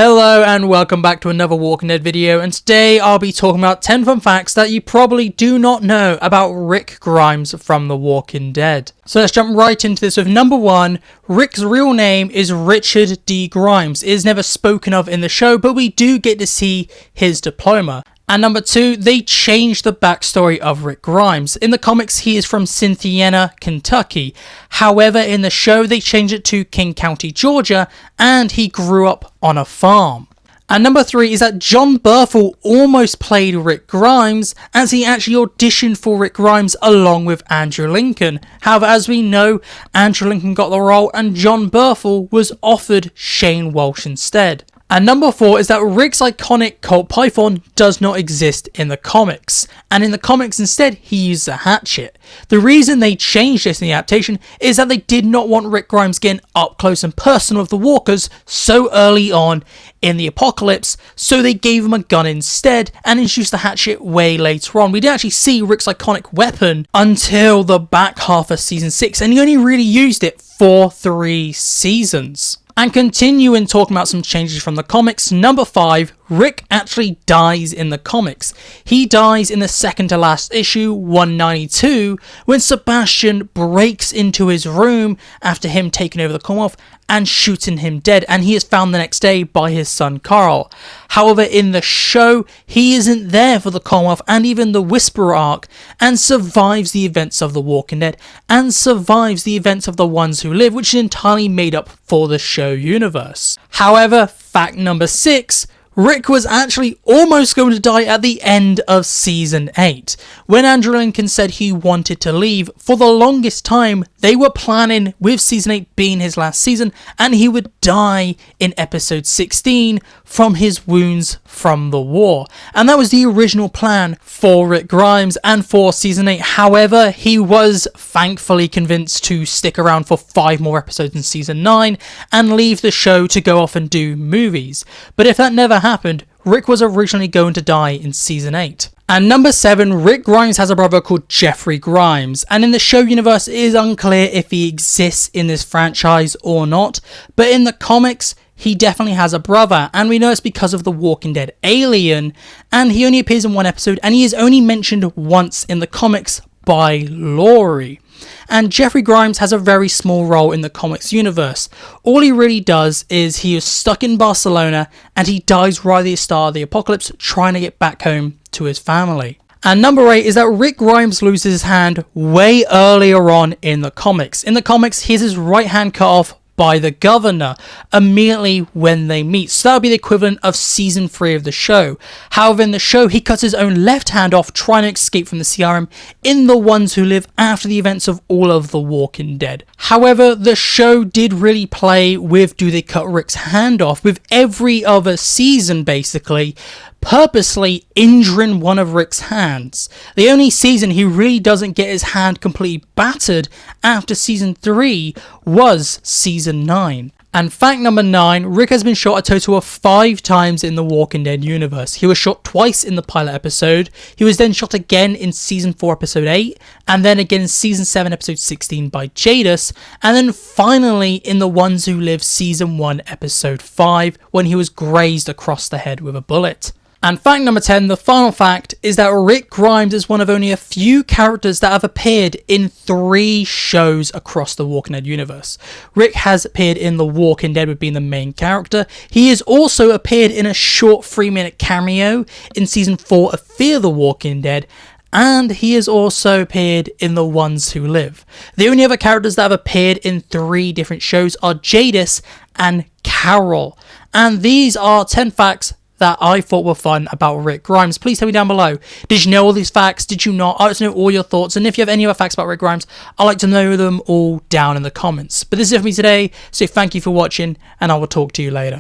Hello and welcome back to another Walking Dead video, and today I'll be talking about 10 fun facts that you probably do not know about Rick Grimes from The Walking Dead. So let's jump right into this with number 1. Rick's real name is Richard D. Grimes. It is never spoken of in the show, but we do get to see his diploma. And number 2, they changed the backstory of Rick Grimes. In the comics, he is from Cynthiana, Kentucky. However, in the show, they changed it to King County, Georgia, and he grew up on a farm. And number 3 is that Jon Bernthal almost played Rick Grimes, as he actually auditioned for Rick Grimes along with Andrew Lincoln. However, as we know, Andrew Lincoln got the role and Jon Bernthal was offered Shane Walsh instead. And number 4 is that Rick's iconic Colt Python does not exist in the comics. And in the comics instead, he uses a hatchet. The reason they changed this in the adaptation is that they did not want Rick Grimes getting up close and personal with the walkers so early on in the apocalypse, so they gave him a gun instead and introduced the hatchet way later on. We didn't actually see Rick's iconic weapon until the back half of season 6, and he only really used it for 3 seasons. And continuing talking about some changes from the comics, number 5, Rick actually dies in the comics. He dies in the second to last issue, 192, when Sebastian breaks into his room after him taking over the Commonwealth and shooting him dead, and he is found the next day by his son Carl. However, in the show, he isn't there for the Commonwealth and even the Whisperer arc, and survives the events of The Walking Dead, and survives the events of The Ones Who Live, which is entirely made up for the show universe. However, fact number 6, Rick was actually almost going to die at the end of Season 8. When Andrew Lincoln said he wanted to leave, for the longest time, they were planning with Season 8 being his last season, and he would die in Episode 16 from his wounds from the war. And that was the original plan for Rick Grimes and for Season 8. However, he was thankfully convinced to stick around for 5 more episodes in Season 9 and leave the show to go off and do movies. But if that never happened, Rick was originally going to die in Season 8. And number 7, Rick Grimes has a brother called Jeffrey Grimes, and in the show universe it is unclear if he exists in this franchise or not, but in the comics he definitely has a brother, and we know it's because of the Walking Dead alien, and he only appears in 1 episode, and he is only mentioned once in the comics by Laurie. And Jeffrey Grimes has a very small role in the comics universe. All he really does is he is stuck in Barcelona and he dies right at the start of the apocalypse trying to get back home to his family. And number 8 is that Rick Grimes loses his hand way earlier on in the comics. In the comics, he has his right hand cut off by the governor immediately when they meet. So that would be the equivalent of season 3 of the show. However, in the show, he cuts his own left hand off trying to escape from the CRM in The Ones Who Live after the events of all of The Walking Dead. However, the show did really play with do they cut Rick's hand off with every other season basically purposely injuring one of Rick's hands. The only season he really doesn't get his hand completely battered after season 3 was season 9. And fact number 9, Rick has been shot a total of 5 times in the Walking Dead universe. He was shot twice in the pilot episode, he was then shot again in season 4 episode 8, and then again in season 7 episode 16 by Jadis, and then finally in The Ones Who Live season 1 episode 5 when he was grazed across the head with a bullet. And fact number 10, the final fact, is that Rick Grimes is one of only a few characters that have appeared in 3 shows across the Walking Dead universe. Rick has appeared in The Walking Dead with being the main character. He has also appeared in a short 3-minute cameo in season 4 of Fear the Walking Dead, and he has also appeared in The Ones Who Live. The only other characters that have appeared in 3 different shows are Jadis and Carol. And these are 10 facts that I thought were fun about Rick Grimes. Please tell me down below. Did you know all these facts? Did you not? I'd like to know all your thoughts. And if you have any other facts about Rick Grimes, I'd like to know them all down in the comments. But this is it for me today. So thank you for watching, and I will talk to you later.